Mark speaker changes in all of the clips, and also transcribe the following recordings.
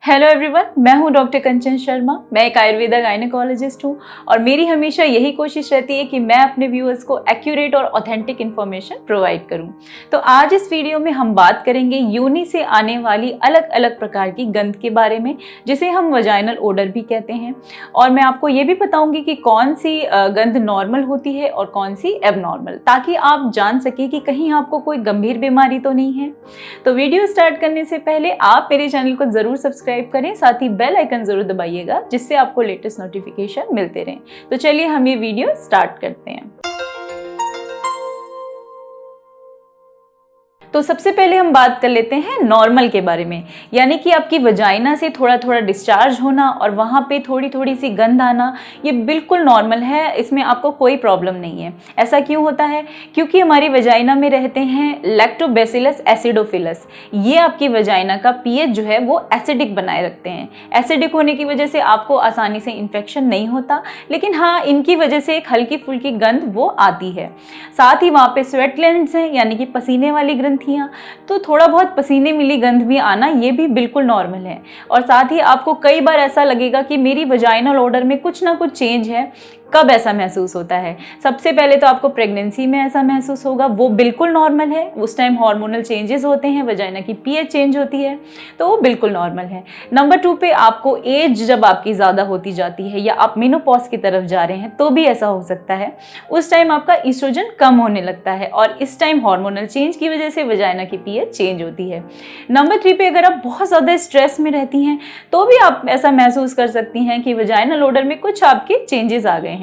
Speaker 1: Hello everyone, मैं हूं doctor कंचन शर्मा। मैं एक आयुर्वेदा गायनेकोलॉजिस्ट हूं और मेरी हमेशा यही कोशिश रहती है कि मैं अपने व्यूअर्स को एक्यूरेट और ऑथेंटिक इन्फॉर्मेशन प्रोवाइड करूं। तो आज इस वीडियो में हम बात करेंगे योनि से आने वाली अलग अलग प्रकार की गंध के बारे में, जिसे हम वजाइनल ओडर भी कहते हैं। और मैं आपको ये भी बताऊंगी कि कौन सी गंध नॉर्मल होती है और कौन सी एबनॉर्मल, ताकि आप जान सके कि कहीं आपको कोई गंभीर बीमारी तो नहीं है। तो वीडियो स्टार्ट करने से पहले आप मेरे चैनल को जरूर सब्सक्राइब करें, साथ ही बेल आइकन जरूर दबाइएगा, जिससे आपको लेटेस्ट नोटिफिकेशन मिलते रहें। तो चलिए हम ये वीडियो स्टार्ट करते हैं। तो सबसे पहले हम बात कर लेते हैं नॉर्मल के बारे में, यानी कि आपकी वजाइना से थोड़ा थोड़ा डिस्चार्ज होना और वहाँ पे थोड़ी थोड़ी सी गंध आना, ये बिल्कुल नॉर्मल है। इसमें आपको कोई प्रॉब्लम नहीं है। ऐसा क्यों होता है? क्योंकि हमारी वजाइना में रहते हैं लैक्टोबैसिलस एसिडोफिलस। ये आपकी वजाइना का पीएच जो है वो एसिडिक बनाए रखते हैं। एसिडिक होने की वजह से आपको आसानी से इन्फेक्शन नहीं होता, लेकिन हाँ, इनकी वजह से एक हल्की फुल्की गंध वो आती है। साथ ही वहाँ पे स्वेट ग्लैंड्स हैं, यानी कि पसीने वाली ग्रंथियाँ, तो थोड़ा बहुत पसीने मिली गंध भी आना, ये भी बिल्कुल नॉर्मल है। और साथ ही आपको कई बार ऐसा लगेगा कि मेरी वजाइनल ओडर में कुछ ना कुछ चेंज है। कब ऐसा महसूस होता है? सबसे पहले तो आपको प्रेगनेंसी में ऐसा महसूस होगा, वो बिल्कुल नॉर्मल है। उस टाइम हार्मोनल चेंजेस होते हैं, वजाइना की पीएच चेंज होती है, तो वो बिल्कुल नॉर्मल है। नंबर 2 पे आपको एज जब आपकी ज़्यादा होती जाती है या आप मेनोपॉज की तरफ जा रहे हैं, तो भी ऐसा हो सकता है। उस टाइम आपका ईस्ट्रोजन कम होने लगता है और इस टाइम हार्मोनल चेंज की वजह से वजाइना की पीएच चेंज होती है। नंबर 3 पे अगर आप बहुत ज़्यादा स्ट्रेस में रहती हैं, तो भी आप ऐसा महसूस कर सकती हैं कि वजाइनल ओडर में कुछ आपके चेंजेस आ गए हैं।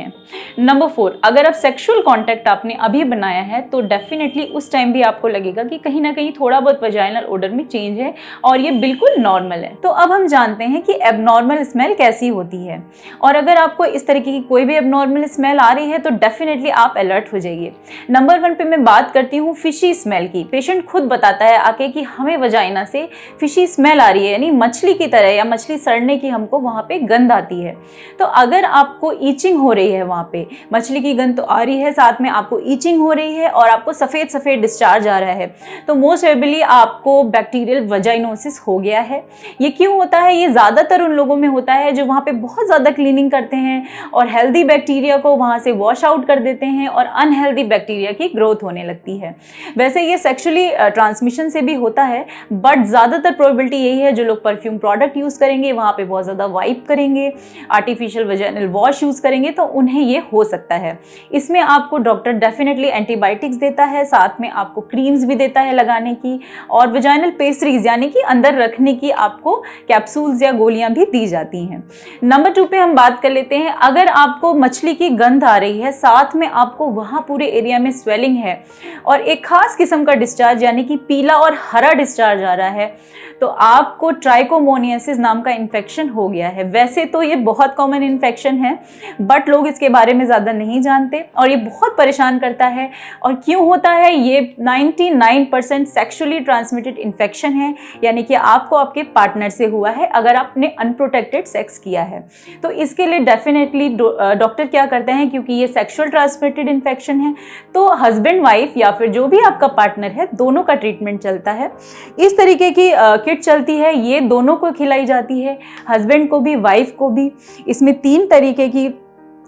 Speaker 1: नंबर 4, अगर आप सेक्सुअल कांटेक्ट आपने अभी बनाया है, तो डेफिनेटली उस टाइम भी आपको लगेगा कि कहीं ना कहीं थोड़ा बहुत वजाइनल ओडर में चेंज है और ये बिल्कुल नॉर्मल है। तो अब हम जानते हैं कि एबनॉर्मल स्मेल कैसी होती है, और अगर आपको इस तरीके की कोई भी एबनॉर्मल स्मेल आ रही है तो डेफिनेटली आप अलर्ट हो जाइए। नंबर 1 पे मैं बात करती हूँ फिशी स्मेल की। पेशेंट खुद बताता है आके कि हमें वजाइना से फिशी स्मेल आ रही है, यानी मछली की तरह या मछली सड़ने की हमको वहाँ पे गंध आती है। तो अगर आपको ईचिंग हो रही है, वहाँ पे मछली की गंध तो आ रही है, साथ में आपको ईचिंग हो रही है और आपको सफ़ेद सफ़ेद डिस्चार्ज आ रहा है, तो मोस्ट प्रोबेबली आपको बैक्टीरियल वजाइनोसिस हो गया है। ये क्यों होता है? ये ज़्यादातर उन लोगों में होता है जो वहाँ पे बहुत ज़्यादा क्लीनिंग करते हैं और हेल्दी बैक्टीरिया को वहाँ से वॉश आउट कर देते हैं और अनहेल्दी बैक्टीरिया की ग्रोथ होने लगती है। वैसे ये सेक्सुअली ट्रांसमिशन से भी होता है, बट ज़्यादातर प्रोबेबिलिटी यही है जो लोग परफ्यूम प्रोडक्ट यूज़ करेंगे, वहाँ पे बहुत ज़्यादा वाइप करेंगे, आर्टिफिशियल वजाइनल वॉश यूज़ करेंगे, तो उन्हें ये हो सकता है। इसमें आपको डॉक्टर डेफिनेटली एंटीबायोटिक्स देता है, साथ में आपको क्रीम्स भी देता है लगाने की, और वजाइनल पेस्ट्रीज यानी कि अंदर रखने की आपको कैप्सूल्स या गोलियां भी दी जाती हैं। नंबर 2 पे हम बात कर लेते हैं, अगर आपको मछली की गंध आ रही है, साथ में आपको वहाँ पूरे एरिया में स्वेलिंग है और एक खास किस्म का डिस्चार्ज यानी कि पीला और हरा डिस्चार्ज आ रहा है, तो आपको ट्राइकोमोनियासिस नाम का इन्फेक्शन हो गया है। वैसे तो ये बहुत कॉमन इन्फेक्शन है, बट लोग इसके बारे में ज़्यादा नहीं जानते और ये बहुत परेशान करता है। और क्यों होता है? ये 99% सेक्सुअली ट्रांसमिटेड इन्फेक्शन है, यानी कि आपको आपके पार्टनर से हुआ है अगर आपने अनप्रोटेक्टेड सेक्स किया है। तो इसके लिए डेफिनेटली डॉक्टर क्या करते हैं, क्योंकि ये सेक्सुअल ट्रांसमिटेड इन्फेक्शन है, तो हस्बैंड वाइफ या फिर जो भी आपका पार्टनर है, दोनों का ट्रीटमेंट चलता है। इस तरीके की किट चलती है, ये दोनों को खिलाई जाती है, हस्बैंड को भी वाइफ को भी। इसमें 3 तरीके की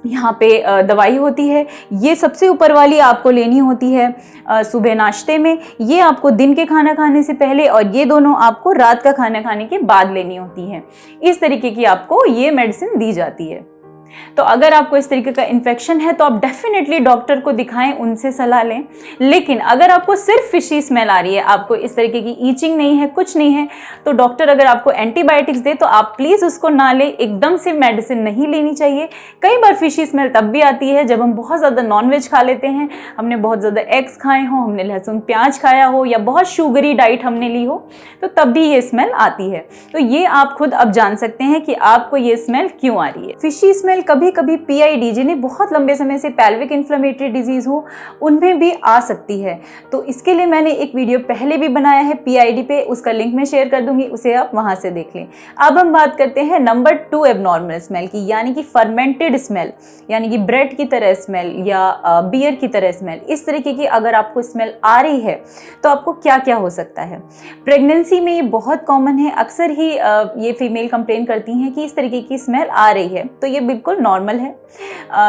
Speaker 1: यहाँ पे दवाई होती है। ये सबसे ऊपर वाली आपको लेनी होती है सुबह नाश्ते में, ये आपको दिन के खाना खाने से पहले, और ये दोनों आपको रात का खाना खाने के बाद लेनी होती है। इस तरीके की आपको ये मेडिसिन दी जाती है। तो अगर आपको इस तरीके का इन्फेक्शन है तो आप डेफिनेटली डॉक्टर को दिखाएं, उनसे सलाह लें। लेकिन अगर आपको सिर्फ फिशी स्मेल आ रही है, आपको इस तरीके की ईचिंग नहीं है, कुछ नहीं है, तो डॉक्टर अगर आपको एंटीबायोटिक्स दे तो आप प्लीज़ उसको ना लें, एकदम से मेडिसिन नहीं लेनी चाहिए। कई बार फिशी स्मेल तब भी आती है जब हम बहुत ज़्यादा नॉनवेज खा लेते हैं, हमने बहुत ज़्यादा एग्स खाए हों, हमने लहसुन प्याज खाया हो, या बहुत शुगरी डाइट हमने ली हो, तो तब भी ये स्मेल आती है। तो ये आप खुद अब जान सकते हैं कि आपको ये स्मेल क्यों आ रही है। फिशी स्मेल स्मेल कभी कभी PID, जिन्हें बहुत लंबे समय से पेल्विक इन्फ्लेमेटरी डिजीज़ हो, उनमें भी आ सकती है। तो इसके लिए मैंने एक वीडियो पहले भी बनाया है PID पे, उसका लिंक मैं शेयर कर दूंगी, उसे आप वहाँ से देख लें। अब हम बात करते हैं नंबर 2 एबनॉर्मल स्मेल की, यानी कि फर्मेंटेड स्मेल, यानी कि ब्रेड की तरह स्मेल या बियर की तरह स्मेल। इस तरीके की अगर आपको स्मेल आ रही है तो आपको क्या क्या हो सकता है। प्रेगनेंसी में ये बहुत कॉमन है, अक्सर ही ये फीमेल कंप्लेन करती हैं कि इस तरीके की स्मेल आ रही है, तो ये बिल्कुल नॉर्मल है।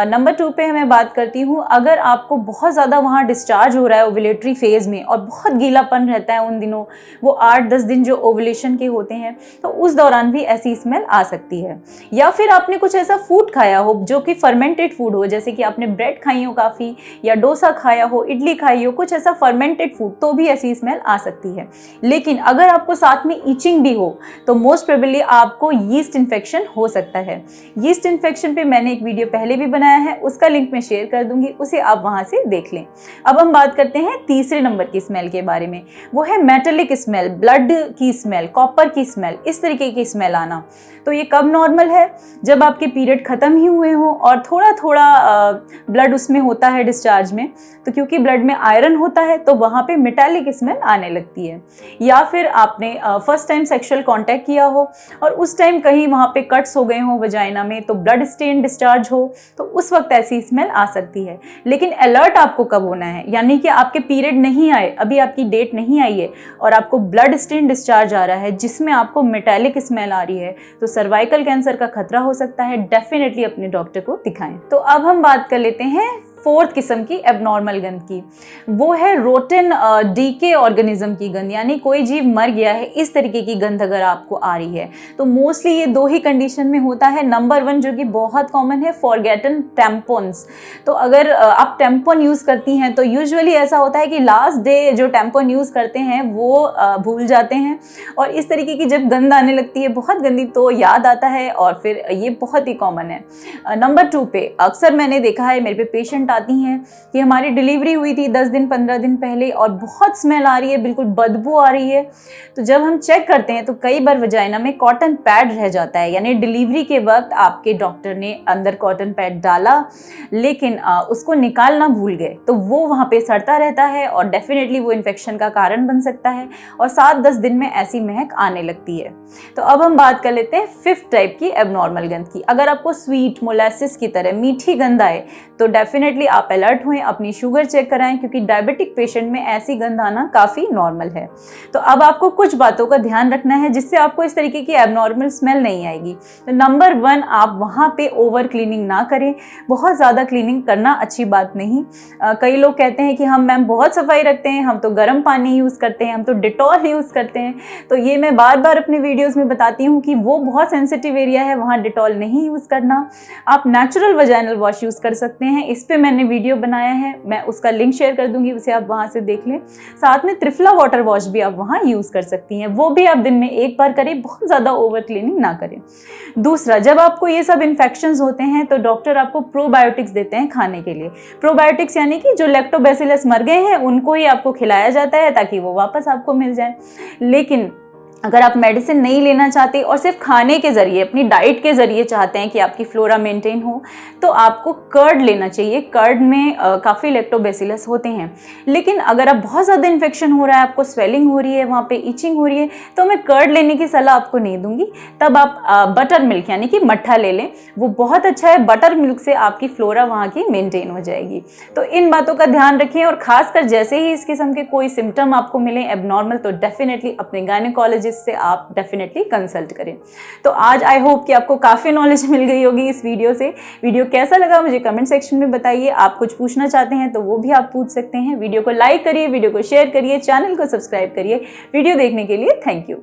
Speaker 1: नंबर 2 पे मैं बात करती हूँ, अगर आपको बहुत ज़्यादा वहाँ डिस्चार्ज हो रहा है ओव्यूलेटरी फेज में और बहुत गीलापन रहता है उन दिनों, वो 8-10 दिन जो ओव्यूलेशन के होते हैं, तो उस दौरान भी ऐसी स्मेल आ सकती है। या फिर आपने कुछ ऐसा फूड खाया हो जो कि फर्मेंटेड फूड हो, जैसे कि आपने ब्रेड खाई हो काफ़ी, या डोसा खाया हो, इडली खाई हो, कुछ ऐसा फर्मेंटेड फूड, तो भी ऐसी स्मेल आ सकती है। लेकिन अगर आपको साथ में ईचिंग भी हो तो मोस्ट प्रोबेबली आपको यीस्ट इन्फेक्शन हो सकता है। यीस्ट इन्फेक्शन पे मैंने एक वीडियो पहले भी बनाया है, उसका लिंक मैं शेयर कर दूंगी, उसे आप वहां से देख लें। अब हम बात करते हैं तीसरे नंबर की स्मेल के बारे में, वो है मेटेलिक स्मेल, ब्लड की स्मेल, कॉपर की स्मेल, इस तरीके की स्मेल आना। तो ये कब नॉर्मल है? जब आपके पीरियड खत्म ही हुए हों और थोड़ा थोड़ा ब्लड उसमें होता है डिस्चार्ज में, तो क्योंकि ब्लड में आयरन होता है तो वहाँ पे मेटालिक स्मेल आने लगती है। या फिर आपने फर्स्ट टाइम सेक्सुअल कांटेक्ट किया हो और उस टाइम कहीं वहाँ पे कट्स हो गए हो वजाइना में, तो ब्लड स्टेन डिस्चार्ज हो, तो उस वक्त ऐसी स्मेल आ सकती है। लेकिन अलर्ट आपको कब होना है, यानी कि आपके पीरियड नहीं आए, अभी आपकी डेट नहीं आई है और आपको ब्लड स्टेन डिस्चार्ज आ रहा है जिसमें आपको मेटालिक स्मेल आ रही है, तो सर्वाइकल कैंसर का खतरा हो सकता है। डेफिनेटली अपने डॉक्टर को दिखाएं। तो अब हम बात कर लेते हैं फोर्थ किस्म की एबनॉर्मल गंध की, वो है रोटन डीके ऑर्गेनिज्म की गंध, यानी कोई जीव मर गया है, इस तरीके की गंध अगर आपको आ रही है। तो मोस्टली ये 2 ही कंडीशन में होता है। नंबर 1 जो कि बहुत कॉमन है, फॉरगेटन टैम्पॉन्स। तो अगर आप टैम्पॉन यूज़ करती हैं तो यूजुअली ऐसा होता है कि लास्ट डे जो टैम्पॉन यूज़ करते हैं वो भूल जाते हैं, और इस तरीके की जब गंध आने लगती है बहुत गंदी, तो याद आता है और फिर ये बहुत ही कॉमन है। नंबर 2 पे अक्सर मैंने देखा है, मेरे पे पेशेंट आती हैं कि हमारी डिलीवरी हुई थी 10 दिन 15 दिन पहले और बहुत स्मेल आ रही है, बिल्कुल बदबू आ रही है। तो जब हम चेक करते हैं तो कई बार वजाइना में कॉटन पैड रह जाता है, यानी डिलीवरी के वक्त आपके डॉक्टर ने अंदर कॉटन पैड डाला लेकिन उसको निकालना भूल गए, तो वो वहाँ पे सड़ता रहता है और डेफिनेटली वो इन्फेक्शन का कारण बन सकता है और 7-10 दिन में ऐसी महक आने लगती है। तो अब हम बात कर लेते हैं 5th टाइप की एबनॉर्मल गंध की। अगर आपको स्वीट मोलासिस की तरह मीठी गंध आए तो डेफिनेटली आप अलर्ट हुए, अपनी शुगर चेक कराएं, क्योंकि डायबिटिक पेशेंट में ऐसी गंध आना काफ़ी नॉर्मल है। तो अब आपको कुछ बातों का ध्यान रखना है जिससे आपको इस तरीके की एबनॉर्मल स्मेल नहीं आएगी। तो नंबर 1, आप वहाँ पे ओवर क्लीनिंग ना करें। बहुत ज़्यादा क्लीनिंग करना अच्छी बात नहीं। कई लोग कहते हैं कि हम मैम बहुत सफाई रखते हैं, हम तो गर्म पानी यूज़ करते हैं, हम तो डिटॉल यूज़ करते हैं। तो ये मैं बार बार अपने वीडियोज़ में बताती हूँ कि वो बहुत सेंसिटिव एरिया है, वहाँ डिटॉल नहीं यूज़ करना। आप नेचुरल वजाइनल वॉश यूज़ कर सकते हैं, इस पर मैंने वीडियो बनाया है, मैं उसका लिंक शेयर कर दूंगी, उसे आप वहां से देख लें। साथ में त्रिफला वाटर वॉश भी आप वहां यूज कर सकती हैं, वो भी आप दिन में 1 बार करें, बहुत ज्यादा ओवर क्लीनिंग ना करें। दूसरा, जब आपको ये सब इन्फेक्शंस होते हैं तो डॉक्टर आपको प्रोबायोटिक्स देते हैं खाने के लिए। प्रोबायोटिक्स यानी कि जो लैक्टोबैसिलस मर गए हैं उनको ही आपको खिलाया जाता है ताकि वो वापस आपको मिल जाए। लेकिन अगर आप मेडिसिन नहीं लेना चाहते और सिर्फ खाने के ज़रिए, अपनी डाइट के ज़रिए चाहते हैं कि आपकी फ्लोरा मेंटेन हो, तो आपको कर्ड लेना चाहिए। कर्ड में काफ़ी लैक्टोबैसिलस होते हैं। लेकिन अगर आप बहुत ज़्यादा इन्फेक्शन हो रहा है, आपको स्वेलिंग हो रही है, वहाँ पे इचिंग हो रही है, तो मैं कर्ड लेने की सलाह आपको नहीं दूंगी। तब आप बटर मिल्क यानी कि मट्ठा ले लें, वो बहुत अच्छा है। बटर मिल्क से आपकी फ्लोरा वहाँ की मेंटेन हो जाएगी। तो इन बातों का ध्यान रखें, और खासकर जैसे ही इस किस्म के कोई सिम्टम आपको मिले एबनॉर्मल, तो डेफिनेटली अपने गायनेकोलॉजिस्ट से आप डेफिनेटली कंसल्ट करें। तो आज आई होप कि आपको काफ़ी नॉलेज मिल गई होगी इस वीडियो से। वीडियो कैसा लगा मुझे कमेंट सेक्शन में बताइए। आप कुछ पूछना चाहते हैं तो वो भी आप पूछ सकते हैं। वीडियो को लाइक करिए, वीडियो को शेयर करिए, चैनल को सब्सक्राइब करिए। वीडियो देखने के लिए थैंक यू।